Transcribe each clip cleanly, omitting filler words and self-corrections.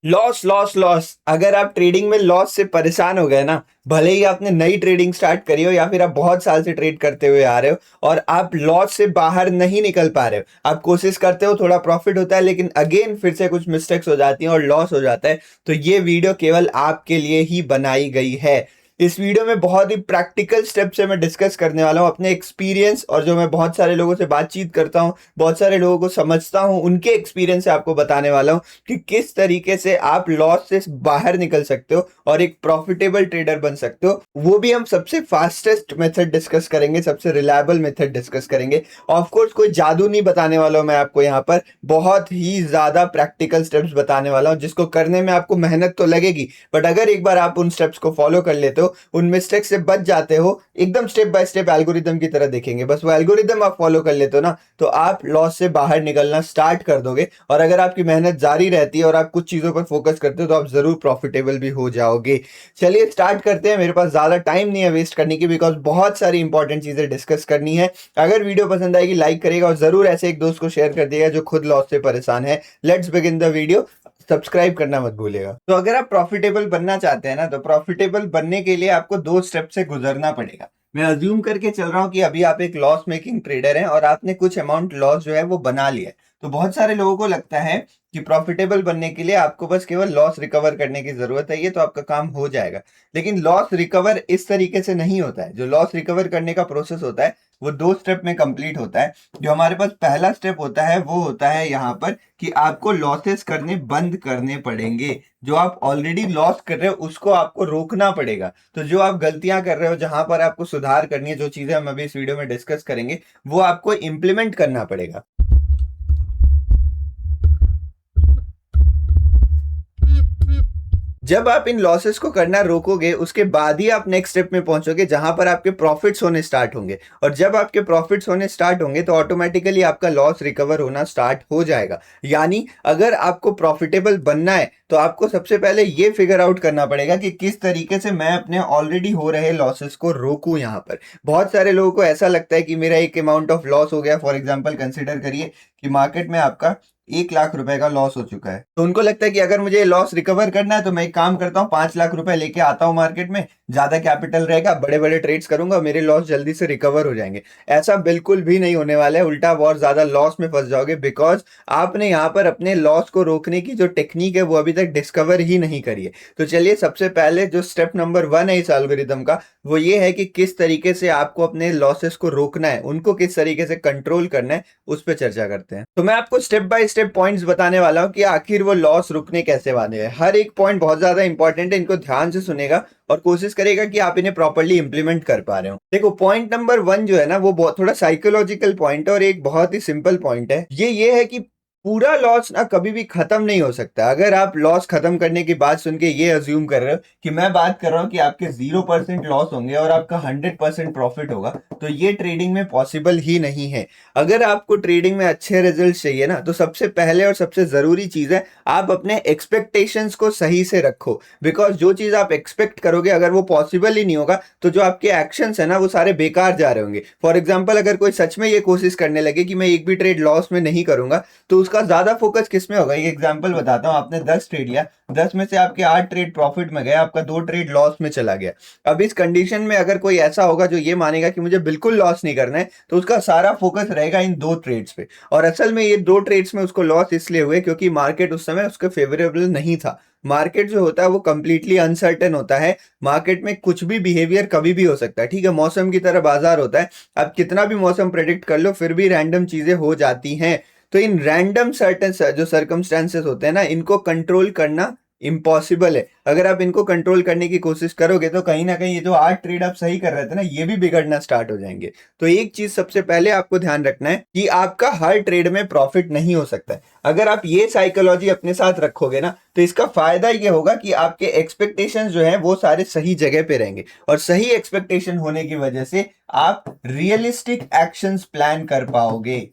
Loss loss loss. अगर आप trading में लॉस से परेशान हो गए ना, भले ही आपने नई ट्रेडिंग स्टार्ट करी हो या फिर आप बहुत साल से ट्रेड करते हुए आ रहे हो और आप लॉस से बाहर नहीं निकल पा रहे हो, आप कोशिश करते हो, थोड़ा प्रॉफिट होता है लेकिन अगेन फिर से कुछ मिस्टेक्स हो जाती हैं और लॉस हो जाता है, तो ये वीडियो केवल आपके लिए ही बनाई गई है। इस वीडियो में बहुत ही प्रैक्टिकल स्टेप से मैं डिस्कस करने वाला हूं अपने एक्सपीरियंस, और जो मैं बहुत सारे लोगों से बातचीत करता हूं, बहुत सारे लोगों को समझता हूं, उनके एक्सपीरियंस से आपको बताने वाला हूं कि किस तरीके से आप लॉस से बाहर निकल सकते हो और एक प्रॉफिटेबल ट्रेडर बन सकते हो। वो भी हम सबसे फास्टेस्ट मेथड डिस्कस करेंगे, सबसे रिलायबल मेथड डिस्कस करेंगे। ऑफ कोर्स कोई जादू नहीं बताने वाला हूं मैं आपको, यहाँ पर बहुत ही ज्यादा प्रैक्टिकल स्टेप्स बताने वाला हूं जिसको करने में आपको मेहनत तो लगेगी, बट अगर एक बार आप उन स्टेप्स को फॉलो कर लेते हो, उन मिस्टेक से बच जाते हो, एकदम स्टेप बाय स्टेप एल्गोरिदम की तरह देखेंगे, बस वो एल्गोरिदम आप फॉलो कर लेते हो ना, तो आप लॉस से बाहर निकलना स्टार्ट कर दोगे। और अगर आपकी मेहनत जारी रहती है और आप कुछ चीजों पर फोकस करते हो तो आप जरूर प्रॉफिटेबल भी हो जाओगे। चलिए स्टार्ट करते हैं। मेरे पास ज्यादा टाइम नहीं है वेस्ट करने की, बिकॉज बहुत सारी इंपॉर्टेंट चीजें डिस्कस करनी है। अगर वीडियो पसंद आएगी लाइक करेगा और जरूर ऐसे एक दोस्त को शेयर कर देगा जो खुद लॉस से परेशान है। Let's begin the video. Subscribe करना मत भूलिएगा। तो अगर आप प्रॉफिटेबल बनना चाहते हैं ना, तो प्रॉफिटेबल बनने के लिए आपको दो स्टेप से गुजरना पड़ेगा। मैं अज्यूम करके चल रहा हूं कि अभी आप एक लॉस मेकिंग ट्रेडर हैं और आपने कुछ अमाउंट लॉस जो है वो बना लिया है। तो बहुत सारे लोगों को लगता है कि प्रॉफिटेबल बनने के लिए आपको बस केवल लॉस रिकवर करने की जरूरत है, ये तो आपका काम हो जाएगा। लेकिन लॉस रिकवर इस तरीके से नहीं होता है। जो लॉस रिकवर करने का प्रोसेस होता है वो दो स्टेप में कंप्लीट होता है। जो हमारे पास पहला स्टेप होता है वो होता है यहाँ पर कि आपको लॉसेस करने बंद करने पड़ेंगे। जो आप ऑलरेडी लॉस कर रहे हो उसको आपको रोकना पड़ेगा। तो जो आप गलतियां कर रहे हो, जहां पर आपको सुधार करनी है, जो चीजें हम अभी इस वीडियो में डिस्कस करेंगे, वो आपको इंप्लीमेंट करना पड़ेगा। जब आप इन लॉसेस को करना रोकोगे उसके बाद ही आप नेक्स्ट स्टेप में पहुंचोगे जहां पर आपके प्रॉफिट्स होने स्टार्ट होंगे। और जब आपके प्रॉफिट्स होने स्टार्ट होंगे तो ऑटोमेटिकली आपका लॉस रिकवर होना स्टार्ट हो जाएगा। यानी अगर आपको प्रॉफिटेबल बनना है तो आपको सबसे पहले ये फिगर आउट करना पड़ेगा कि किस तरीके से मैं अपने ऑलरेडी हो रहे लॉसेस को रोकूं। यहाँ पर बहुत सारे लोगों को ऐसा लगता है कि मेरा एक अमाउंट ऑफ लॉस हो गया। फॉर एग्जाम्पल कंसिडर करिए कि मार्केट में आपका 1 लाख रुपए का लॉस हो चुका है, तो उनको लगता है कि अगर मुझे लॉस रिकवर करना है तो मैं एक काम करता हूँ, 5 लाख रुपए लेके आता हूँ मार्केट में, ज्यादा कैपिटल रहेगा, बड़े बड़े ट्रेड्स करूंगा, मेरे लॉस जल्दी से रिकवर हो जाएंगे। ऐसा बिल्कुल भी नहीं होने वाला है, उल्टा और ज्यादा लॉस में फंस जाओगे, बिकॉज आपने यहाँ पर अपने लॉस को रोकने की जो टेक्निक है वो अभी तक डिस्कवर ही नहीं करी है। तो चलिए सबसे पहले जो स्टेप नंबर 1 है इस एल्गोरिदम का, वो ये है कि किस तरीके से आपको अपने लॉसेस को रोकना है, उनको किस तरीके से कंट्रोल करना है, उस पर चर्चा करते हैं। तो मैं आपको स्टेप बाय स्टेप पॉइंट्स बताने वाला हूं कि आखिर वो लॉस रुकने कैसे वाले हैं। हर एक पॉइंट बहुत ज्यादा इंपॉर्टेंट है, इनको ध्यान से सुनेगा और कोशिश करेगा कि आप इन्हें प्रॉपर्ली इंप्लीमेंट कर पा रहे हो। देखो पॉइंट नंबर 1 जो है ना, वो बहुत थोड़ा साइकोलॉजिकल पॉइंट है और एक बहुत ही सिंपल पॉइंट है। ये है कि पूरा लॉस ना कभी भी खत्म नहीं हो सकता। अगर आप लॉस खत्म करने की बात सुन के ये अज्यूम कर रहे हो कि मैं बात कर रहा हूं कि आपके 0% लॉस होंगे और आपका 100% प्रॉफिट होगा, तो ये ट्रेडिंग में पॉसिबल ही नहीं है। अगर आपको ट्रेडिंग में अच्छे रिजल्ट चाहिए ना, तो सबसे पहले और सबसे जरूरी चीज है आप अपने एक्सपेक्टेशंस को सही से रखो। बिकॉज जो चीज आप एक्सपेक्ट करोगे अगर वो पॉसिबल ही नहीं होगा तो जो आपके एक्शंस है ना वो सारे बेकार जा रहे होंगे। फॉर एग्जाम्पल अगर कोई सच में ये कोशिश करने लगे कि मैं एक भी ट्रेड लॉस में नहीं करूंगा, तो उसका ज्यादा फोकस किस में होगा। एक एग्जांपल बताता हूं, आपने 10 ट्रेड लिया, 10 में से आपके 8 ट्रेड प्रॉफिट में गए, आपका 2 ट्रेड लॉस में चला गया। अब इस कंडीशन में अगर कोई ऐसा होगा जो ये मानेगा कि मुझे बिल्कुल लॉस नहीं करना है, तो उसका सारा फोकस रहेगा इन 2 ट्रेड्स पे। और असल में ये 2 ट्रेड्स में उसको लॉस इसलिए हुए क्योंकि मार्केट उस समय उसके फेवरेबल नहीं था। मार्केट जो होता है वो कंप्लीटली अनसर्टेन होता है। मार्केट में कुछ भी बिहेवियर कभी भी हो सकता है, ठीक है। मौसम की तरह बाजार होता है, आप कितना भी मौसम प्रेडिक्ट कर लो फिर भी रैंडम चीजें हो जाती हैं। तो इन रैंडम सर्टेन जो सर्कमस्टेंसेस होते हैं ना, इनको कंट्रोल करना इम्पॉसिबल है। अगर आप इनको कंट्रोल करने की कोशिश करोगे तो कहीं ना कहीं ये जो 8 ट्रेड आप सही कर रहे थे ना, ये भी बिगड़ना स्टार्ट हो जाएंगे। तो एक चीज सबसे पहले आपको ध्यान रखना है कि आपका हर ट्रेड में प्रॉफिट नहीं हो सकता है। अगर आप ये साइकोलॉजी अपने साथ रखोगे ना, तो इसका फायदा ये होगा कि आपके एक्सपेक्टेशंस जो है वो सारे सही जगह पे रहेंगे, और सही एक्सपेक्टेशन होने की वजह से आप रियलिस्टिक एक्शंस प्लान कर पाओगे।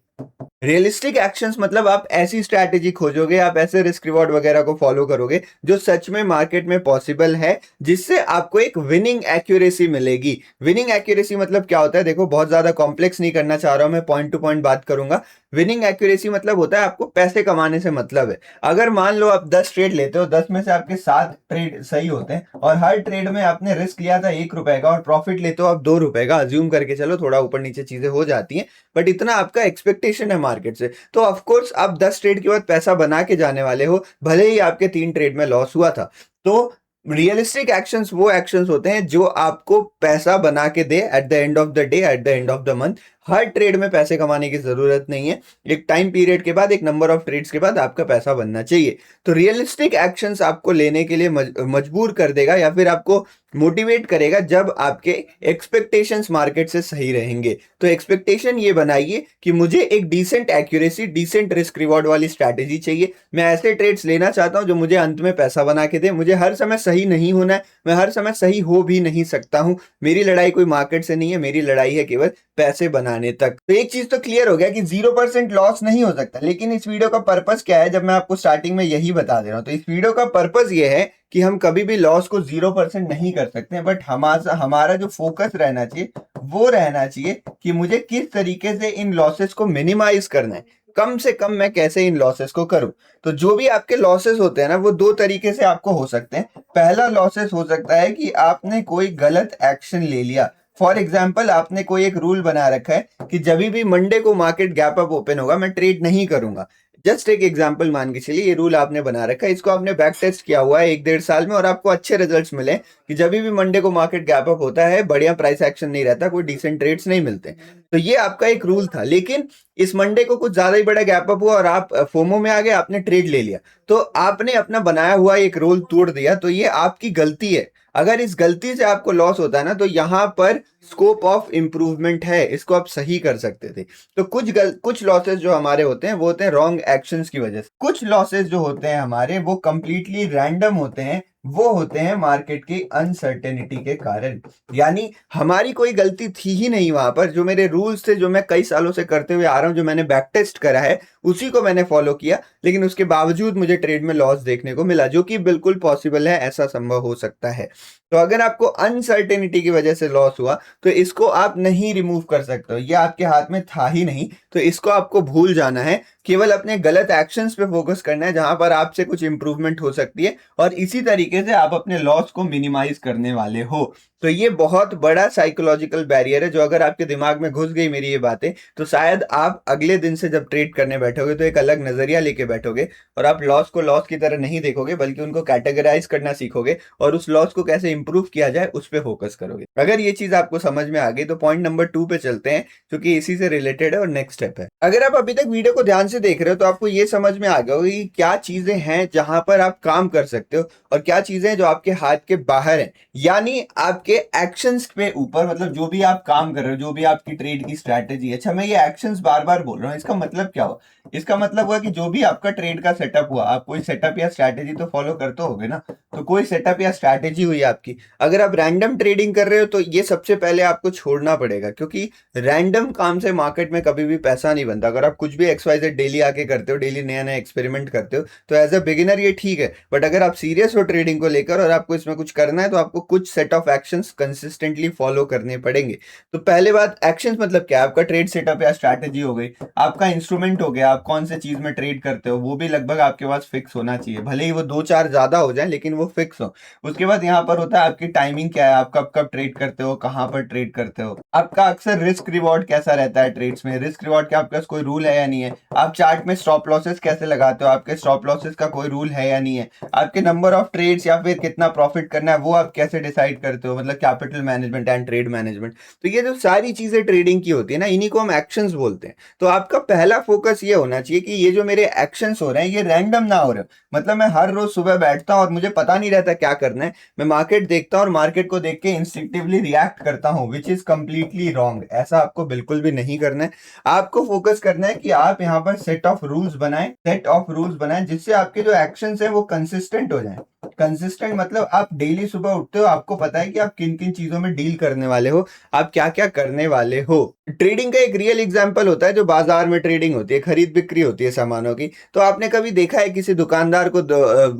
रियलिस्टिक एक्शंस मतलब आप ऐसी स्ट्रैटेजी खोजोगे, आप ऐसे रिस्क रिवॉर्ड वगैरह को फॉलो करोगे जो सच में मार्केट में पॉसिबल है, जिससे आपको एक विनिंग एक्यूरेसी मिलेगी। विनिंग एक्यूरेसी मतलब क्या होता है, देखो बहुत ज्यादा कॉम्प्लेक्स नहीं करना चाह रहा हूं, मैं पॉइंट टू पॉइंट बात करूंगा। विनिंग एक्यूरेसी मतलब होता है आपको पैसे कमाने से मतलब है। अगर मान लो आप 10 ट्रेड लेते हो, 10 में से आपके 7 ट्रेड सही होते हैं और हर ट्रेड में आपने रिस्क लिया था 1 रुपए का और प्रॉफिट लेते हो आप 2 रुपए का, अज्यूम करके चलो, थोड़ा ऊपर नीचे चीजें हो जाती हैं, बट इतना आपका एक्सपेक्टेशन है मार्केट से, तो ऑफ कोर्स आप 10 ट्रेड के बाद पैसा बना के जाने वाले हो, भले ही आपके 3 ट्रेड में लॉस हुआ था। तो रियलिस्टिक एक्शंस वो एक्शंस होते हैं जो आपको पैसा बना के दे at the end of the day, at the end of the month. हर ट्रेड में पैसे कमाने की जरूरत नहीं है, एक टाइम पीरियड के बाद, एक नंबर ऑफ ट्रेड्स के बाद आपका पैसा बनना चाहिए। तो रियलिस्टिक एक्शंस आपको लेने के लिए मजबूर कर देगा या फिर आपको मोटिवेट करेगा जब आपके एक्सपेक्टेशंस मार्केट से सही रहेंगे। तो एक्सपेक्टेशन ये बनाइए कि मुझे एक decent accuracy, decent risk reward वाली स्ट्रैटेजी चाहिए। मैं ऐसे ट्रेड्स लेना चाहता हूं जो मुझे अंत में पैसा बना के दे। मुझे हर समय सही नहीं होना है, मैं हर समय सही हो भी नहीं सकता हूं। मेरी लड़ाई कोई मार्केट से नहीं है, मेरी लड़ाई है केवल पैसे बनाने तक। तो एक चीज तो क्लियर हो गया कि 0% लॉस नहीं हो सकता। लेकिन इस वीडियो का पर्पस क्या है, जब मैं आपको स्टार्टिंग में यही बता दे रहा हूं, तो इस वीडियो का पर्पस ये है कि हम कभी भी लॉस को 0% नहीं कर सकते, बट हमारा हमारा जो फोकस रहना चाहिए वो रहना चाहिए कि मुझे किस तरीके से इन लॉसेस को मिनिमाइज करना है, कम से कम मैं कैसे इन लॉसेस को करूं। तो जो भी आपके लॉसेस होते हैं ना, वो 2 तरीके से आपको हो सकते हैं। पहला लॉसेस हो सकता है कि आपने कोई गलत एक्शन ले लिया। फॉर एग्जाम्पल, आपने कोई एक रूल बना रखा है कि जब भी मंडे को मार्केट गैप अप ओपन होगा मैं ट्रेड नहीं करूंगा। जस्ट एक एग्जांपल मान के चलिए, ये रूल आपने बना रखा है, इसको आपने बैक टेस्ट किया हुआ है 1-1.5 साल में और आपको अच्छे रिजल्ट्स मिले कि जब भी मंडे को मार्केट गैप अप होता है, बढ़िया प्राइस एक्शन नहीं रहता, कोई डिसेंट ट्रेड्स नहीं मिलते। तो ये आपका एक रूल था। लेकिन इस मंडे को कुछ ज्यादा ही बड़ा गैप अप हुआ और आप फोमो में आ गए, आपने ट्रेड ले लिया, तो आपने अपना बनाया हुआ एक रूल तोड़ दिया। तो ये आपकी गलती है। अगर इस गलती से आपको लॉस होता है ना, तो यहां पर स्कोप ऑफ इंप्रूवमेंट है, इसको आप सही कर सकते थे। तो कुछ लॉसेस जो हमारे होते हैं वो होते हैं रॉन्ग एक्शंस की वजह से। कुछ लॉसेस जो होते हैं हमारे वो कंप्लीटली रैंडम होते हैं, वो होते हैं मार्केट की अनसर्टेनिटी के कारण। यानी हमारी कोई गलती थी ही नहीं वहां पर, जो मेरे रूल्स थे, जो मैं कई सालों से करते हुए आ रहा हूं, जो मैंने बैक टेस्ट करा है, उसी को मैंने फॉलो किया, लेकिन उसके बावजूद मुझे ट्रेड में लॉस देखने को मिला, जो कि बिल्कुल पॉसिबल है, ऐसा संभव हो सकता है। तो अगर आपको अनसर्टेनिटी की वजह से लॉस हुआ तो इसको आप नहीं रिमूव कर सकते हो, ये आपके हाथ में था ही नहीं। तो इसको आपको भूल जाना है, केवल अपने गलत एक्शंस पे फोकस करना है जहां पर आपसे कुछ इंप्रूवमेंट हो सकती है, और इसी तरीके से आप अपने लॉस को मिनिमाइज करने वाले हो। तो ये बहुत बड़ा साइकोलॉजिकल बैरियर है, जो अगर आपके दिमाग में घुस गई मेरी ये बातें, तो शायद आप अगले दिन से जब ट्रेड करने बैठोगे तो एक अलग नजरिया लेके बैठोगे और आप लॉस को लॉस की तरह नहीं देखोगे, बल्कि उनको कैटेगराइज करना सीखोगे और उस लॉस को कैसे इंप्रूव किया जाए उस पर फोकस करोगे। अगर ये चीज आपको समझ में आ गई तो पॉइंट नंबर 2 पे चलते हैं, क्योंकि इसी से रिलेटेड है और नेक्स्ट स्टेप है। अगर आप अभी तक वीडियो को ध्यान से देख रहे हो तो आपको ये समझ में आ गया होगा कि क्या चीजें हैं जहां पर आप काम कर सकते हो और क्या चीजें हैं जो आपके हाथ के बाहर हैं। यानी आपके एक्शंस पे ऊपर, मतलब जो भी आप काम कर रहे हो, जो भी आपकी ट्रेड की स्ट्रैटेजी है। अच्छा, मैं ये एक्शंस बार बार बोल रहा हूँ, इसका मतलब क्या हुआ? इसका मतलब हुआ कि जो भी आपका ट्रेड का सेटअप हुआ, आप कोई सेटअप या स्ट्रैटेजी तो फॉलो करते होगे ना। तो कोई सेटअप या स्ट्रैटेजी हुई आपकी, अगर आप रैंडम ट्रेडिंग कर रहे हो तो ये सबसे पहले आपको छोड़ना पड़ेगा, क्योंकि रैंडम काम से मार्केट में कभी भी पैसा नहीं बनता। अगर आप कुछ भी XYZ डेली आके करते हो, डेली नया नया एक्सपेरिमेंट करते हो, तो एज अ बिगिनर ये ठीक है, बट अगर आप सीरियस हो ट्रेडिंग को लेकर और आपको इसमें कुछ करना है, तो आपको कुछ set of actions consistently follow करने पड़ेंगे। तो पहले बात, एक्शंस मतलब क्या? आपका ट्रेड सेटअप या स्ट्रैटेजी हो गई, आपका इंस्ट्रूमेंट हो गया, आप कौन से चीज में ट्रेड करते हो वो भी लगभग आपके पास फिक्स होना चाहिए, भले ही वो 2-4 ज्यादा हो जाए लेकिन वो फिक्स हो। उसके बाद यहाँ पर होता है आपकी टाइमिंग क्या है, आप कब कब ट्रेड करते हो, कहां पर ट्रेड करते हो, आपका अक्सर रिस्क रिवॉर्ड कैसा रहता है ट्रेड्स में, रिस्क रिवॉर्ड का आपके पास कोई रूल है या नहीं है, आप चार्ट में स्टॉप लॉसेस कैसे लगाते हो, आपके स्टॉप लॉसेस का कोई रूल है या नहीं है, आपके नंबर ऑफ ट्रेड्स या फिर कितना प्रॉफिट करना है वो आप कैसे डिसाइड करते हो, मतलब capital management and trade management. तो ये जो सारी चीजें ट्रेडिंग की होती है ना, इन्हीं को हम एक्शंस बोलते हैं। तो आपका पहला फोकस ये होना चाहिए कि ये जो मेरे एक्शंस हो रहे हैं ये रैंडम ना हो रहे, मतलब मैं हर रोज सुबह बैठता हूं और मुझे पता नहीं रहता क्या करना है, मैं मार्केट देखता हूं और मार्केट को देख के इंस्टिंक्टिवली रिएक्ट करता हूं, विच इज कंप्लीटली रॉन्ग। ऐसा आपको बिल्कुल भी नहीं करना है। आपको फोकस करना है कि आप यहाँ पर सेट ऑफ रूल्स बनाएं, जिससे आपके जो एक्शंस हैं वो कंसिस्टेंट हो जाएं। कंसिस्टेंट मतलब आप डेली सुबह उठते हो, आपको पता है कि आप किन किन चीजों में डील करने वाले हो, आप क्या क्या करने वाले हो। ट्रेडिंग का एक रियल एग्जांपल होता है जो बाजार में ट्रेडिंग होती है, खरीद बिक्री होती है सामानों की। तो आपने कभी देखा है किसी दुकानदार को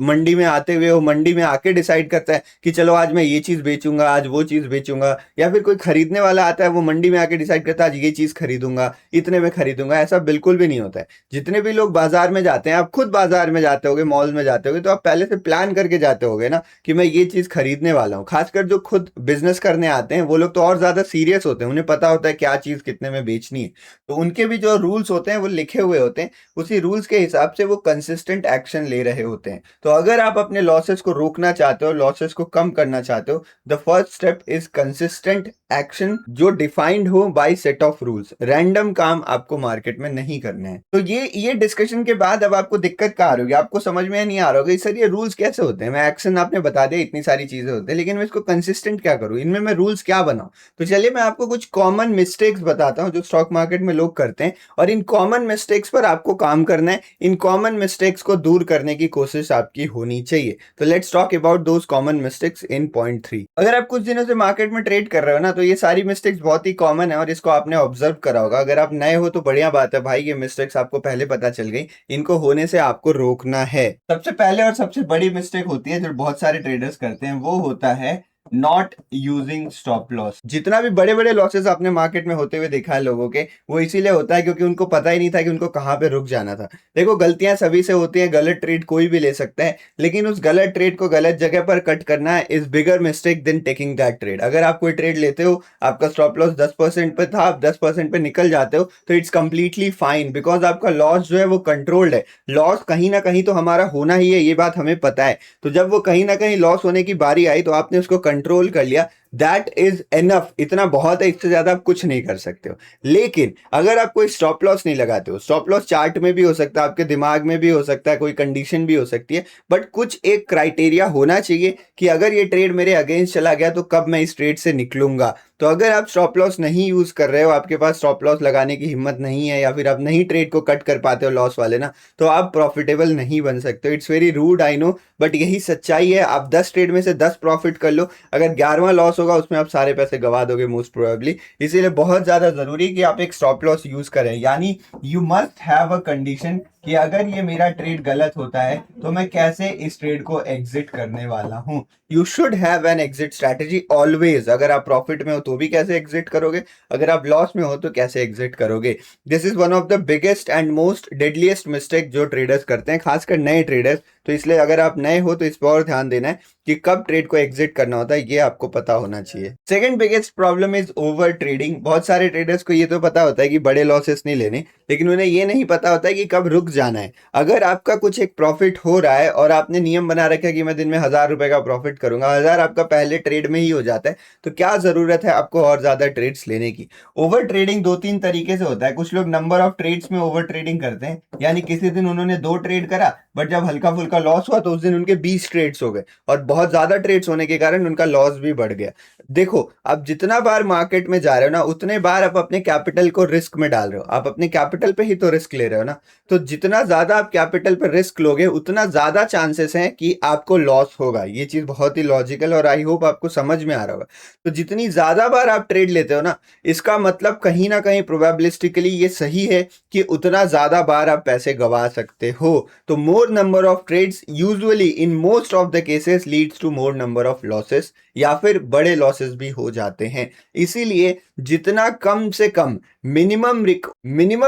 मंडी में आते हुए, वो मंडी में आके डिसाइड करता है कि चलो आज मैं ये चीज बेचूंगा, आज वो चीज बेचूंगा, या फिर कोई खरीदने वाला आता है वो मंडी में आके डिसाइड करता है आज ये चीज खरीदूंगा, इतने में खरीदूंगा? ऐसा बिल्कुल भी नहीं होता है। जितने भी लोग बाजार में जाते हैं, आप खुद बाजार में जाते होगे, मॉल में जाते होगे, तो आप पहले से प्लान करके जाते होगे ना कि मैं ये चीज खरीदने वाला हूँ। खासकर जो खुद बिजनेस करने आते हैं वो लोग तो और ज्यादा सीरियस होते हैं, उन्हें पता होता है क्या चीज कितने में बेचनी है। तो उनके भी जो रूल्स होते हैं वो लिखे हुए होते हैं, उसी रूल्स के हिसाब से वो कंसिस्टेंट एक्शन ले रहे होते हैं। तो अगर आप अपने लॉसेस को रोकना चाहते हो, लॉसेस को कम करना चाहते हो, the first step is consistent action जो डिफाइंड हो by set of rules. Random काम आपको मार्केट में नहीं करने हैं। तो ये डिस्कशन के बाद अब आपको दिक्कत कहाँ आ रही होगी, आपको समझ में नहीं आ रहा होगा सर ये रूल्स कैसे होते हैं। मैं एक्शन आपने बता दिया, इतनी सारी चीजें होती है, लेकिन मैं इसको कंसिस्टेंट क्या करूं, इनमें मैं रूल्स क्या बनाऊं? तो चलिए मैं आपको कुछ कॉमन मिस्टेक्स बताता हूं जो स्टॉक मार्केट में लोग करते हैं, और इन कॉमन मिस्टेक्स पर आपको काम करना है। इन कॉमन मिस्टेक्स को दूर करने की कोशिश आपकी होनी चाहिए। तो let's talk about those common mistakes in point 3। अगर आप कुछ दिनों से मार्केट में ट्रेड कर रहे हो ना, तो ये सारी मिस्टेक्स बहुत ही कॉमन है और इसको आपने ऑब्जर्व करा होगा। अगर आप नए हो तो बढ़िया बात है भाई, ये मिस्टेक्स आपको पहले पता चल गई, इनको होने से आपको रोकना है। सबसे पहले और सबसे बड़ी मिस्टेक होती है जो बहुत सारे ट्रेडर्स करते हैं, वो होता है नॉट यूजिंग स्टॉप लॉस। जितना भी बड़े बड़े लॉसेस आपने मार्केट में होते हुए देखा है लोगों के, वो इसीलिए होता है क्योंकि उनको पता ही नहीं था कि उनको कहाँ पे रुक जाना था। देखो गलतियां सभी से होती हैं, गलत ट्रेड कोई भी ले सकता है, लेकिन उस गलत ट्रेड को गलत जगह पर कट करना is bigger mistake than taking that trade. अगर आप कोई ट्रेड लेते हो, आपका स्टॉप लॉस 10% पे था, आप 10% पे निकल जाते हो, तो इट्स कंप्लीटली फाइन, बिकॉज आपका लॉस जो है वो कंट्रोल्ड है। लॉस कहीं ना कहीं तो हमारा होना ही है, ये बात हमें पता है। तो जब वो कहीं ना कहीं लॉस होने की बारी आई तो आपने उसको कंट्रोल कर लिया, दैट इज एनफ, इतना बहुत है, इससे ज्यादा आप कुछ नहीं कर सकते हो। लेकिन अगर आप कोई स्टॉप लॉस नहीं लगाते हो, स्टॉप लॉस चार्ट में भी हो सकता है, आपके दिमाग में भी हो सकता है, कोई कंडीशन भी हो सकती है, बट कुछ एक क्राइटेरिया होना चाहिए कि अगर ये ट्रेड मेरे अगेंस्ट चला गया तो कब मैं इस ट्रेड से निकलूंगा। तो अगर आप स्टॉप लॉस नहीं यूज कर रहे हो, आपके पास स्टॉप लॉस लगाने की हिम्मत नहीं है, या फिर आप नहीं ट्रेड को कट कर पाते हो लॉस वाले ना, तो आप प्रॉफिटेबल नहीं बन सकते। It's very rude I know, but यही सच्चाई है। आप 10 ट्रेड में से 10 प्रॉफिट कर लो, अगर 11वां लॉस होगा उसमें आप सारे पैसे गवा दोगे मोस्ट प्रोबेबली। इसीलिए बहुत ज्यादा जरूरी है कि आप एक स्टॉप लॉस यूज करें, यानी you must have a condition कि अगर ये मेरा ट्रेड गलत होता है तो मैं कैसे इस ट्रेड को एग्जिट करने वाला हूं। You should have an exit strategy always. अगर आप प्रॉफिट में हो तो भी कैसे एग्जिट करोगे, अगर आप लॉस में हो तो कैसे एग्जिट करोगे। This is one of the biggest and most deadliest mistake जो ट्रेडर्स करते हैं, खासकर नए ट्रेडर्स। तो इसलिए अगर आप नए हो तो इस पर और ध्यान देना है कि कब ट्रेड को एग्जिट करना होता है, ये आपको पता होना चाहिए। Second biggest problem is over trading. बहुत सारे ट्रेडर्स को ये तो पता होता है कि बड़े लॉसेस नहीं लेने, लेकिन उन्हें ये नहीं पता होता है कि कब रुक जाना है। अगर आपका कुछ एक प्रॉफिट हो रहा है और आपने नियम बना रखा है कि मैं दिन में 1000 रुपए का प्रॉफिट करूंगा, 1000 आपका पहले ट्रेड में ही हो जाता है, तो क्या जरूरत है आपको और ज्यादा ट्रेड्स लेने की। ओवर ट्रेडिंग 2-3 तरीके से होता है। कुछ लोग नंबर ऑफ ट्रेड्स में ओवर ट्रेडिंग करते हैं, यानी किसी दिन उन्होंने 2 ट्रेड करा, बट जब हल्का फुल्का लॉस हुआ तो उस दिन उनके 20 ट्रेड्स हो गए, और बहुत ज्यादा ट्रेड्स होने के कारण उनका लॉस भी बढ़ गया। देखो आप जितना बार मार्केट में जा रहे हो ना, उतने बार आप अपने कैपिटल को रिस्क में डाल रहे हो, आप अपने कैपिटल पे ही तो रिस्क ले रहे हो ना। तो जितना ज्यादा आप कैपिटल पर रिस्क लोगे उतना ज्यादा चांसेस हैं कि आपको लॉस होगा। ये चीज बहुत ही लॉजिकल और आई होप आपको समझ में आ रहा होगा। तो जितनी ज्यादा बार आप ट्रेड लेते हो ना, इसका मतलब कहीं ना कहीं प्रोबेबिलिस्टिकली ये सही है कि उतना ज्यादा बार आप पैसे गवा सकते हो। तो more number of trades usually in most of the cases leads to more number of losses, या फिर बड़े लॉसेस भी हो जाते हैं। इसीलिए जितना कम से कम minimum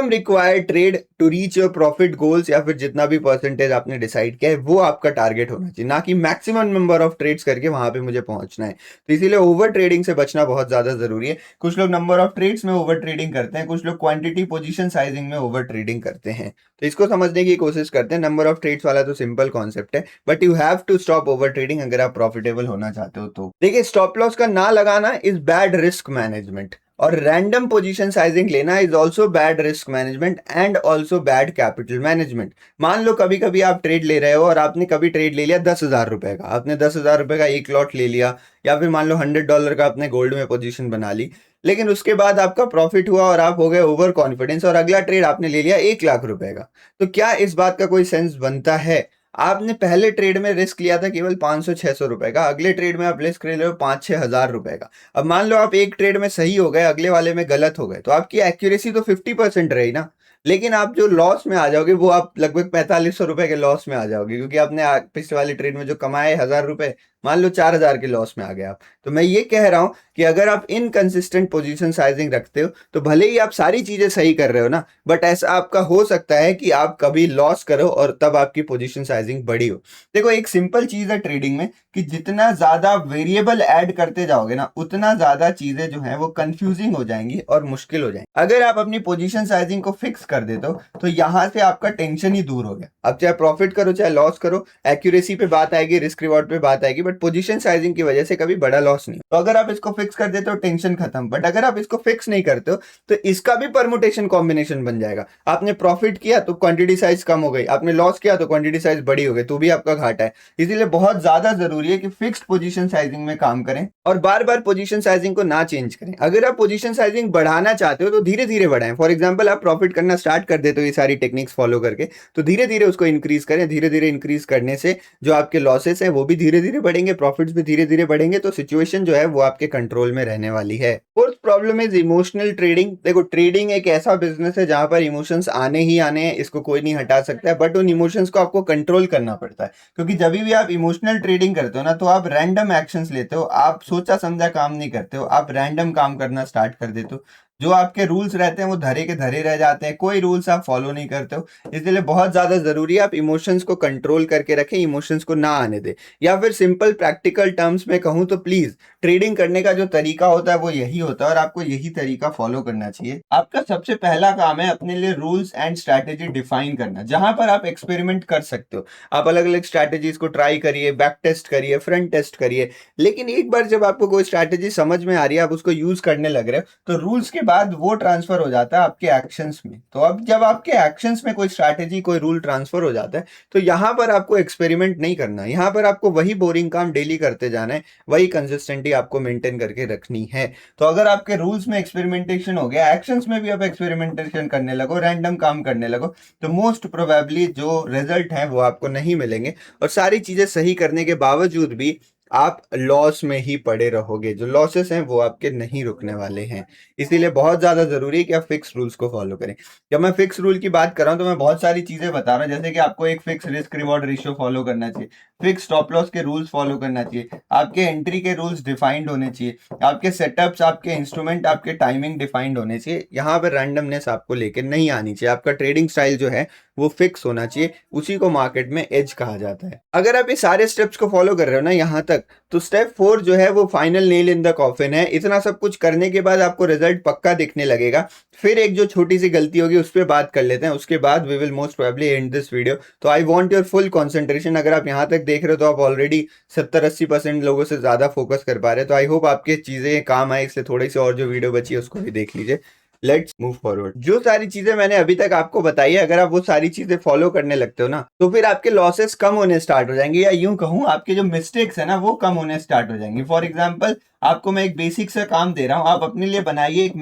required trade to reach your profit goals, या फिर जितना भी परसेंटेज आपने डिसाइड किया है वो आपका टारगेट होना चाहिए, ना कि मैक्सिमम नंबर ऑफ ट्रेड्स करके वहां पे मुझे पहुंचना है। तो इसीलिए ओवर ट्रेडिंग से बचना बहुत ज्यादा जरूरी है। कुछ लोग नंबर ऑफ ट्रेड्स में ओवर ट्रेडिंग करते हैं, कुछ लोग क्वांटिटी पोजीशन साइजिंग में ओवर ट्रेडिंग करते हैं। तो इसको समझने की कोशिश करते हैं। नंबर ऑफ ट्रेड्स वाला तो सिंपल कॉन्सेप्ट है, but you have to stop over trading अगर आप प्रॉफिटेबल होना चाहते हो तो। देखिए स्टॉप लॉस का ना लगाना इज बैड रिस्क मैनेजमेंट, और रैंडम पोजीशन साइजिंग लेना is also bad risk management and also bad capital management. मान लो कभी कभी आप ट्रेड ले रहे हो और आपने कभी ट्रेड ले लिया 10,000 रुपए का, आपने 10,000 रुपए का एक लॉट ले लिया, या फिर मान लो $100 का आपने गोल्ड में पोजीशन बना ली, लेकिन उसके बाद आपका प्रॉफिट हुआ और आप हो गए ओवर कॉन्फिडेंस और अगला ट्रेड आपने ले लिया 1 लाख रुपए का। तो क्या इस बात का कोई सेंस बनता है? आपने पहले ट्रेड में रिस्क लिया था केवल 500-600 रुपए का, अगले ट्रेड में आप रिस्क ले रहे हो 5-6 हजार रुपए का। अब मान लो आप एक ट्रेड में सही हो गए, अगले वाले में गलत हो गए, तो आपकी एक्यूरेसी तो 50% रही ना, लेकिन आप जो लॉस में आ जाओगे वो आप लगभग 4500 रुपए के लॉस में आ जाओगे, क्योंकि आपने पिछले वाले ट्रेड में जो कमाए 1000 रुपए, मान लो 4000 के लॉस में आ गए आप। तो मैं ये कह रहा हूं कि अगर आप इनकंसिस्टेंट पोजीशन साइजिंग रखते हो तो भले ही आप सारी चीजें सही कर रहे हो ना, बट ऐसा आपका हो सकता है कि आप कभी लॉस करो और तब आपकी पोजीशन साइजिंग बड़ी हो। देखो एक सिंपल चीज है ट्रेडिंग में कि जितना ज्यादा वेरिएबल ऐड करते जाओगे ना, उतना ज्यादा चीजें जो है वो कंफ्यूजिंग हो जाएंगी और मुश्किल हो जाएंगी। अगर आप अपनी पोजीशन साइजिंग को फिक्स कर देते हो तो यहां से आपका टेंशन ही दूर हो गया। अब चाहे प्रॉफिट करो चाहे लॉस करो, एक्यूरेसी पे बात आएगी, रिस्क रिवॉर्ड पे बात आएगी, बट पोजीशन साइजिंग की वजह से कभी बड़ा लॉस नहीं। तो अगर आप इसको फिक्स कर देते हो टेंशन खत्म। बट अगर आप इसको फिक्स नहीं करते हो तो इसका भी परमुटेशन कॉम्बिनेशन बन जाएगा। आपने प्रॉफिट किया तो क्वांटिटी साइज कम हो गई, आपने लॉस किया तो क्वांटिटी साइज बड़ी हो गई, तो भी आपका घाटा है। इसीलिए बहुत ज्यादा जरूरी है कि फिक्स्ड पोजीशन साइजिंग में काम करें और बार बार पोजीशन साइजिंग को ना चेंज करें। अगर आप पोजीशन साइजिंग बढ़ाना चाहते हो तो धीरे धीरे बढ़ाएं। फॉर एग्जांपल आप प्रॉफिट करना स्टार्ट कर देते हो ये सारी टेक्निक्स फॉलो करके, तो धीरे धीरे उसको इंक्रीज करें। धीरे धीरे इंक्रीज करने से जो आपके लॉसेस है वो भी धीरे धीरे बढ़ेंगे, प्रॉफिट्स भी धीरे धीरे बढ़ेंगे, तो सिचुएशन जो है वो आपके कंट्रोल में रहने वाली है। Fourth problem is emotional trading. देखो ट्रेडिंग एक ऐसा बिजनेस है जहां पर इमोशंस आने ही आने हैं, इसको कोई नहीं हटा सकता है, बट उन इमोशंस को आपको कंट्रोल करना पड़ता है। क्योंकि जब भी आप इमोशनल ट्रेडिंग करते हो ना, तो आप रैंडम एक्शंस लेते हो, आप सोचा समझा काम नहीं करते हो, आप रैंडम काम करना स्टार्ट कर देते हो। जो आपके रूल्स रहते हैं वो धरे के धरे रह जाते हैं, कोई रूल्स आप फॉलो नहीं करते हो। इसलिए बहुत ज्यादा जरूरी है आप इमोशंस को कंट्रोल करके रखें, इमोशंस को ना आने दे। या फिर सिंपल प्रैक्टिकल टर्म्स में कहूं तो प्लीज ट्रेडिंग करने का जो तरीका होता है वो यही होता है और आपको यही तरीका फॉलो करना चाहिए। आपका सबसे पहला काम है अपने लिए रूल्स एंड स्ट्रैटेजी डिफाइन करना, जहां पर आप एक्सपेरिमेंट कर सकते हो। आप अलग अलग स्ट्रैटेजीज को ट्राई करिए, बैक टेस्ट करिए, फ्रंट टेस्ट करिए, लेकिन एक बार जब आपको कोई स्ट्रैटेजी समझ में आ रही है, आप उसको यूज करने लग रहे हो, तो रूल्स के बाद वो ट्रांसफर हो जाता है आपके एक्शंस में। तो अब जब आपके एक्शंस में कोई स्ट्रैटेजी कोई रूल ट्रांसफर हो जाता है, तो यहां पर आपको एक्सपेरिमेंट नहीं करना, यहां पर आपको वही बोरिंग काम डेली करते जाना है, वही कंसिस्टेंटी आपको मेंटेन करके रखनी है। तो अगर आपके रूल्स में एक्सपेरिमेंटेशन हो गया, एक्शंस में भी आप एक्सपेरिमेंटेशन करने लगो, रैंडम काम करने लगो, तो मोस्ट प्रोबेबली जो रिजल्ट है वो आपको नहीं मिलेंगे और सारी चीजें सही करने के बावजूद भी आप लॉस में ही पड़े रहोगे। जो लॉसेस हैं वो आपके नहीं रुकने वाले हैं। इसीलिए बहुत ज्यादा जरूरी है कि आप फिक्स रूल्स को फॉलो करें। जब मैं फिक्स रूल की बात कर रहा हूं तो मैं बहुत सारी चीजें बता रहा हूं, जैसे कि आपको एक fix risk reward ratio follow करना चाहिए, फिक्स स्टॉप लॉस के रूल्स फॉलो करना चाहिए, आपके एंट्री के रूल्स डिफाइंड होने चाहिए, आपके सेटअप्स, आपके इंस्ट्रूमेंट, आपके टाइमिंग डिफाइंड होने चाहिए। यहाँ पर रैंडमनेस आपको लेके नहीं आनी चाहिए। आपका ट्रेडिंग स्टाइल जो है वो फिक्स होना चाहिए, उसी को मार्केट में एज कहा जाता है। अगर आप ये सारे स्टेप्स को फॉलो कर रहे हो ना यहाँ तक, तो स्टेप 4 जो है वो final nail in the coffin है। इतना सब कुछ करने के बाद आपको रिजल्ट पक्का दिखने लगेगा। फिर एक जो छोटी सी गलती होगी उस पर बात कर लेते हैं, उसके बाद we will most probably end this video. तो I want your full concentration. अगर आप यहाँ तक देख रहे हो तो आप ऑलरेडी 70-80% लोगों से ज्यादा फोकस कर पा रहे हैं। तो आई होप आपके चीजें काम आए, इसलिए थोड़ी सी और जो वीडियो बची है उसको भी देख लीजिए। Let's move forward. जो सारी चीजें मैंने अभी तक आपको बताई है, अगर आप वो सारी चीजें फॉलो करने लगते हो ना, तो फिर आपके लॉसेस कम होने स्टार्ट हो जाएंगे, या यूं कहूं आपके जो मिस्टेक्स है ना वो कम होने स्टार्ट हो जाएंगे। फॉर एग्जाम्पल आपको मैं एक बेसिक सा काम दे रहा हूं, आप अपने लिए बनाइए एक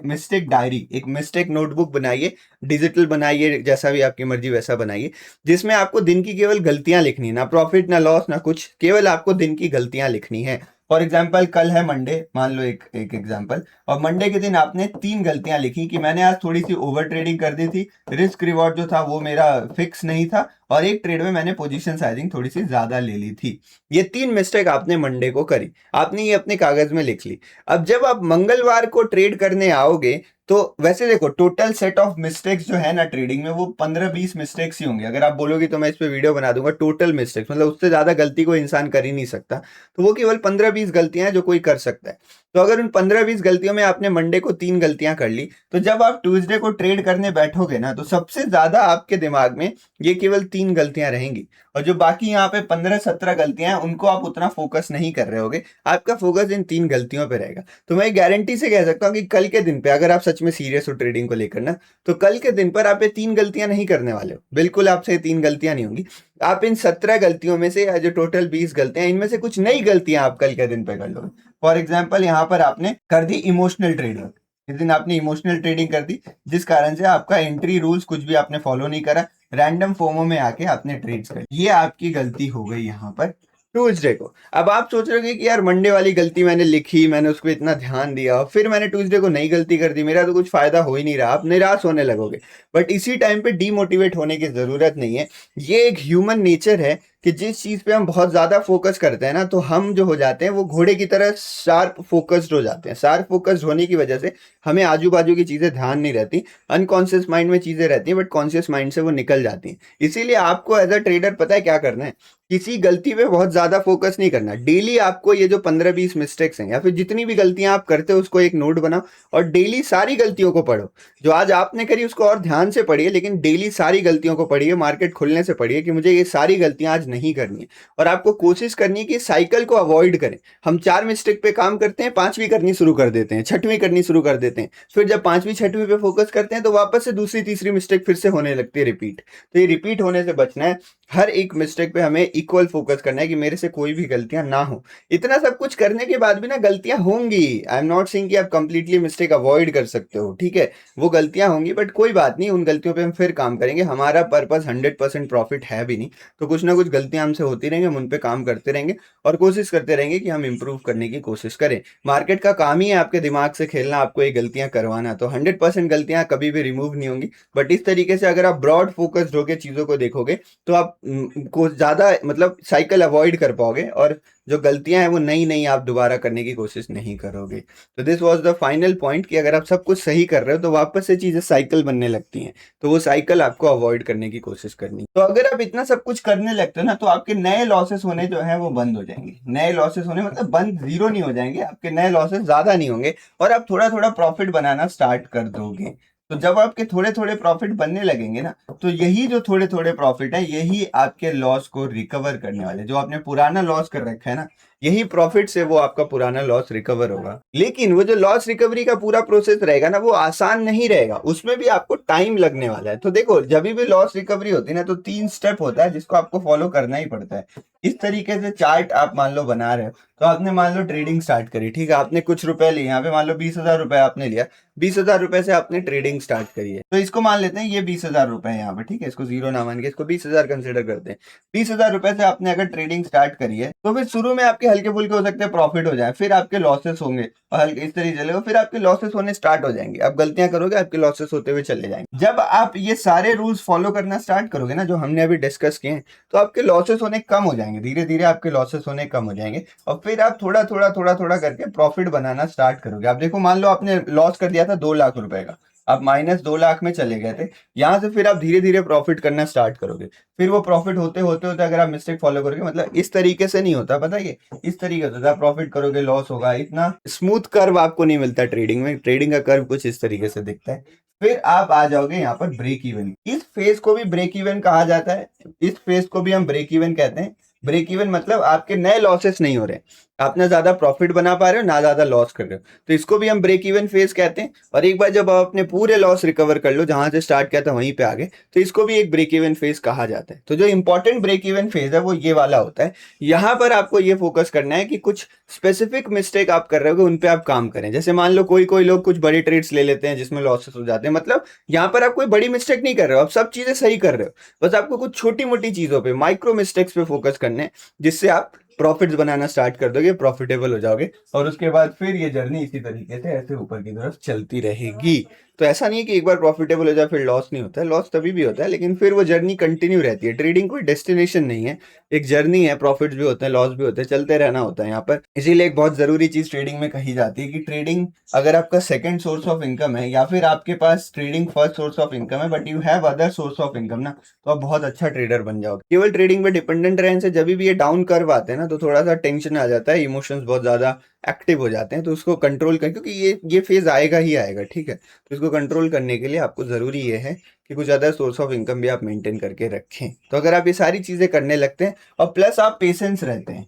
मिस्टेक डायरी, एक मिस्टेक नोटबुक बनाइए, डिजिटल बनाइए, जैसा भी आपकी मर्जी वैसा बनाइए, जिसमें आपको दिन की केवल गलतियां लिखनी है, ना प्रॉफिट ना लॉस ना कुछ, केवल आपको दिन की गलतियां लिखनी है। फॉर एग्जाम्पल कल है मंडे, मान लो एक एग्जाम्पल, और मंडे के दिन आपने 3 गलतियां लिखी कि मैंने आज थोड़ी सी ओवर ट्रेडिंग कर दी थी, रिस्क रिवॉर्ड जो था वो मेरा फिक्स नहीं था, और एक ट्रेड में मैंने पोजीशन साइजिंग थोड़ी सी ज्यादा ले ली थी। ये 3 मिस्टेक आपने मंडे को करी, आपने ये अपने कागज में लिख ली। अब जब आप मंगलवार को ट्रेड करने आओगे, तो वैसे देखो टोटल सेट ऑफ मिस्टेक्स जो है ना ट्रेडिंग में, वो 15-20 मिस्टेक्स ही होंगे। अगर आप बोलोगे तो मैं इस पे वीडियो बना दूंगा, टोटल मिस्टेक्स मतलब उससे ज्यादा गलती कोई इंसान कर ही नहीं सकता, तो वो केवल 15-20 गलतियां हैं जो कोई कर सकता है। तो अगर उन 15-20 गलतियों में आपने मंडे को 3 गलतियां कर ली, तो जब आप ट्यूसडे को ट्रेड करने बैठोगे ना, तो सबसे ज्यादा आपके दिमाग में ये केवल 3 गलतियां रहेंगी, और जो बाकी यहाँ पे 15-17 गलतियां हैं उनको आप उतना फोकस नहीं कर रहे होगे, आपका फोकस इन 3 गलतियों पे रहेगा। तो मैं गारंटी से कह सकता हूँ कि कल के दिन पे अगर आप सच में सीरियस हो ट्रेडिंग को लेकर ना, तो कल के दिन पर आप ये 3 गलतियां नहीं करने वाले हो, बिल्कुल आपसे 3 गलतियां नहीं होंगी। आप इन 17 गलतियों में से, या जो टोटल 20 गलतियां, इनमें से कुछ नई गलतियां आप कल के दिन पे कर लो। फॉर एग्जाम्पल यहाँ पर आपने कर दी इमोशनल ट्रेडिंग, इस दिन आपने इमोशनल ट्रेडिंग कर दी, जिस कारण से आपका एंट्री रूल्स कुछ भी आपने फॉलो नहीं करा, रैंडम फोमो में आके आपने ट्रेड्स कर, ये आपकी गलती हो गई यहाँ पर ट्यूसडे को। अब आप सोच रहे हो कि यार मंडे वाली गलती मैंने लिखी, मैंने उस पर इतना ध्यान दिया, फिर मैंने ट्यूसडे को नई गलती कर दी, मेरा तो कुछ फायदा हो ही नहीं रहा, आप निराश होने लगोगे। बट इसी टाइम पे डीमोटिवेट होने की जरूरत नहीं है। ये एक ह्यूमन नेचर है कि जिस चीज पे हम बहुत ज्यादा फोकस करते हैं ना, तो हम जो हो जाते हैं वो घोड़े की तरह शार्प फोकस्ड हो जाते हैं। शार्प फोकस्ड होने की वजह से हमें आजू बाजू की चीजें ध्यान नहीं रहती, अनकॉन्शियस माइंड में चीजें रहती हैं, बट कॉन्शियस माइंड से वो निकल जाती हैं। इसीलिए आपको एज अ ट्रेडर पता है क्या करना है, किसी गलती पे बहुत ज्यादा फोकस नहीं करना। डेली आपको ये जो 15-20 मिस्टेक्स हैं या फिर जितनी भी गलतियां आप करते हो उसको एक नोट बनाओ, और डेली सारी गलतियों को पढ़ो। जो आज आपने करी उसको और ध्यान से पढ़िए, लेकिन डेली सारी गलतियों को पढ़िए, मार्केट खुलने से पढ़िए कि मुझे ये सारी गलतियां आज नहीं करनी है। और आपको कोशिश करनी है कि साइकिल को अवॉइड करें। हम 4 मिस्टेक पे काम करते हैं, 5वीं करनी शुरू कर देते हैं, 6वीं करनी शुरू कर देते हैं, फिर जब 5वीं 6वीं पे फोकस करते हैं तो वापस से दूसरी तीसरी मिस्टेक फिर से होने लगती है रिपीट। तो ये रिपीट होने से बचना है। हर एक मिस्टेक पे हमें इक्वल फोकस करना है कि मेरे से कोई भी गलतियां ना हो। इतना सब कुछ करने के बाद भी ना गलतियां होंगी, आई एम नॉट सेइंग कि आप कंप्लीटली मिस्टेक अवॉइड कर सकते हो, ठीक है, वो गलतियां होंगी, बट कोई बात नहीं, उन गलतियों पे हम फिर काम करेंगे। हमारा पर्पस 100% प्रॉफिट है भी नहीं, तो कुछ ना कुछ गलतियां हमसे होती रहेंगी, हम उन पे काम करते रहेंगे और कोशिश करते रहेंगे कि हम इंप्रूव करने की कोशिश करें। मार्केट का काम ही है आपके दिमाग से खेलना, आपको ये गलतियां करवाना, तो 100% गलतियां कभी भी रिमूव नहीं होंगी। बट इस तरीके से अगर आप ब्रॉड फोकस्ड होकर चीजों को देखोगे तो आप को ज्यादा मतलब साइकिल अवॉइड कर पाओगे, और जो गलतियां हैं वो नई नई आप दोबारा करने की कोशिश नहीं करोगे। तो this was the final point कि अगर आप सब कुछ सही कर रहे हो तो वापस से चीजें साइकिल बनने लगती हैं, तो वो साइकिल आपको अवॉइड करने की कोशिश करनी। तो अगर आप इतना सब कुछ करने लगते हो ना, तो आपके नए लॉसेस होने जो है वो बंद हो जाएंगे। नए लॉसेस होने मतलब बंद, जीरो नहीं हो जाएंगे, आपके नए लॉसेस ज्यादा नहीं होंगे, और आप थोड़ा थोड़ा प्रॉफिट बनाना स्टार्ट कर दोगे। तो जब आपके थोड़े थोड़े प्रॉफिट बनने लगेंगे ना, तो यही जो थोड़े थोड़े प्रॉफिट है यही आपके लॉस को रिकवर करने वाले, जो आपने पुराना लॉस कर रखा है ना, यही प्रॉफिट से वो आपका पुराना लॉस रिकवर होगा। लेकिन वो जो लॉस रिकवरी का पूरा प्रोसेस रहेगा ना, वो आसान नहीं रहेगा, उसमें भी आपको टाइम लगने वाला है। तो देखो, जब भी लॉस रिकवरी होती है ना, तो 3 स्टेप होता है जिसको आपको फॉलो करना ही पड़ता है। इस तरीके से चार्ट आप मान लो बना रहे हो, तो आपने मान लो ट्रेडिंग स्टार्ट करी, ठीक है, आपने कुछ रुपए लिए, यहाँ पे मान लो 20,000 रुपए आपने लिया, 20,000 रुपए से आपने ट्रेडिंग स्टार्ट करी है, तो इसको मान लेते हैं ये 20,000 रुपए है यहाँ पे, ठीक है, इसको जीरो ना मान के इसको 20,000 कंसिडर करते हैं। 20,000 रुपए से आपने अगर ट्रेडिंग स्टार्ट करी है, तो फिर शुरू में आपके हल्के फुल्के हो सकते हैं प्रॉफिट हो जाए, फिर आपके लॉसेस होंगे और हल्के इस तरीके चलेगा, फिर आपके लॉसेस होने स्टार्ट हो जाएंगे, आप गलतियां करोगे, आपके लॉसेस होते हुए चले जाएंगे। जब आप ये सारे रूल्स फॉलो करना स्टार्ट करोगे ना, जो हमने अभी डिस्कस किए हैं, तो आपके लॉसेस होने कम हो जाएंगे, धीरे धीरे आपके लॉसेस होने कम हो जाएंगे, और फिर आप थोड़ा थोड़ा थोड़ा थोड़ा करके प्रॉफिट बनाना स्टार्ट करोगे। आप देखो, मान लो आपने लॉस कर दिया था 2 लाख रुपए का, आप -2 लाख में चले गए थे, यहां से फिर आप धीरे धीरे प्रॉफिट करना स्टार्ट करोगे। फिर वो प्रॉफिट होते होते होते अगर आप मिस्टेक फॉलो करोगे, मतलब इस तरीके से नहीं होता, पता है, ये इस तरीके से होता है, प्रॉफिट करोगे लॉस होगा, इतना स्मूथ कर्व आपको नहीं मिलता ट्रेडिंग में। ट्रेडिंग का कर्व कुछ इस तरीके से दिखता है। फिर आप आ जाओगे यहाँ पर ब्रेक इवन, इस फेज को भी ब्रेक इवन कहा जाता है, इस फेज को भी हम ब्रेक इवन कहते हैं। ब्रेक इवन मतलब आपके नए लॉसेस नहीं हो रहे, आप ना ज्यादा प्रॉफिट बना पा रहे हो ना ज्यादा लॉस कर रहे हो, तो इसको भी हम ब्रेक इवन फेज कहते हैं। और एक बार जब आप अपने पूरे लॉस रिकवर कर लो, जहां से स्टार्ट किया था वहीं पे आ गए, तो इसको भी एक ब्रेक इवन फेज कहा जाता है। तो जो इंपॉर्टेंट ब्रेक इवन फेज है वो ये वाला होता है। यहाँ पर आपको ये फोकस करना है कि कुछ स्पेसिफिक मिस्टेक आप कर रहे हो उन पे आप काम करें। जैसे मान लो कोई कोई लोग कुछ बड़े ट्रेड्स ले लेते हैं जिसमें लॉसेस हो जाते हैं, मतलब यहाँ पर आप कोई बड़ी मिस्टेक नहीं कर रहे हो, आप सब चीजें सही कर रहे हो, बस आपको कुछ छोटी मोटी चीजों पे, माइक्रो मिस्टेक्स पे फोकस करने हैं, जिससे आप प्रॉफिट्स बनाना स्टार्ट कर दोगे, प्रॉफिटेबल हो जाओगे, और उसके बाद फिर ये जर्नी इसी तरीके से ऐसे ऊपर की तरफ चलती रहेगी। तो ऐसा नहीं है कि एक बार प्रॉफिटेबल हो जाए फिर लॉस नहीं होता है, लॉस तभी भी होता है, लेकिन फिर वो जर्नी कंटिन्यू रहती है। ट्रेडिंग कोई डेस्टिनेशन नहीं है, एक जर्नी है, प्रॉफिट्स भी होते हैं लॉस भी होते हैं, चलते रहना होता है यहाँ पर। इसीलिए एक बहुत जरूरी चीज ट्रेडिंग में कही जाती है कि ट्रेडिंग अगर आपका सेकंड सोर्स ऑफ इनकम है, या फिर आपके पास trading first source of income है but you have other source of income ना, तो आप बहुत अच्छा ट्रेडर बन जाओगे। केवल ट्रेडिंग पे डिपेंडेंट रहने से जब भी ये डाउन कर्व आते हैं ना, तो थोड़ा सा टेंशन आ जाता है, इमोशंस बहुत ज्यादा एक्टिव हो जाते हैं, तो उसको कंट्रोल कर, क्योंकि ये फेज आएगा ही आएगा, ठीक है, तो इसको कंट्रोल करने के लिए आपको जरूरी ये है कि कुछ अदर सोर्स ऑफ इनकम भी आप मेंटेन करके रखें। तो अगर आप ये सारी चीजें करने लगते हैं और प्लस आप पेशेंस रहते हैं,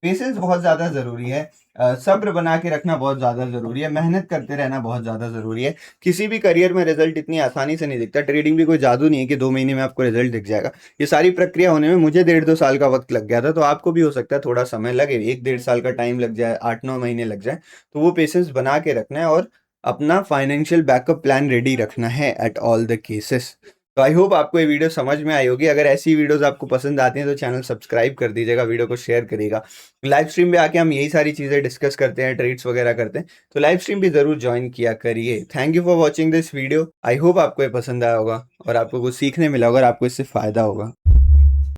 पेशेंस बहुत ज्यादा जरूरी है, सब्र बना के रखना बहुत ज्यादा जरूरी है, मेहनत करते रहना बहुत ज्यादा जरूरी है। किसी भी करियर में रिजल्ट इतनी आसानी से नहीं दिखता, ट्रेडिंग भी कोई जादू नहीं है कि 2 महीने में आपको रिजल्ट दिख जाएगा। ये सारी प्रक्रिया होने में मुझे 1.5-2 साल का वक्त लग गया था, तो आपको भी हो सकता है थोड़ा समय लगे, 1-1.5 साल का टाइम लग जाए, 8-9 महीने लग जाए, तो वो पेशेंस बना के रखना है और अपना फाइनेंशियल बैकअप प्लान रेडी रखना है एट ऑल द केसेस। तो आई होप आपको ये वीडियो समझ में आई होगी। अगर ऐसी वीडियोस आपको पसंद आती हैं तो चैनल सब्सक्राइब कर दीजिएगा, वीडियो को शेयर करिएगा। लाइव स्ट्रीम पे आके हम यही सारी चीज़ें डिस्कस करते हैं, ट्रेड्स वगैरह करते हैं, तो लाइव स्ट्रीम भी ज़रूर ज्वाइन किया करिए। Thank you for watching this video. I hope आपको ये पसंद आया होगा और आपको कुछ सीखने मिला होगा और आपको इससे फ़ायदा होगा।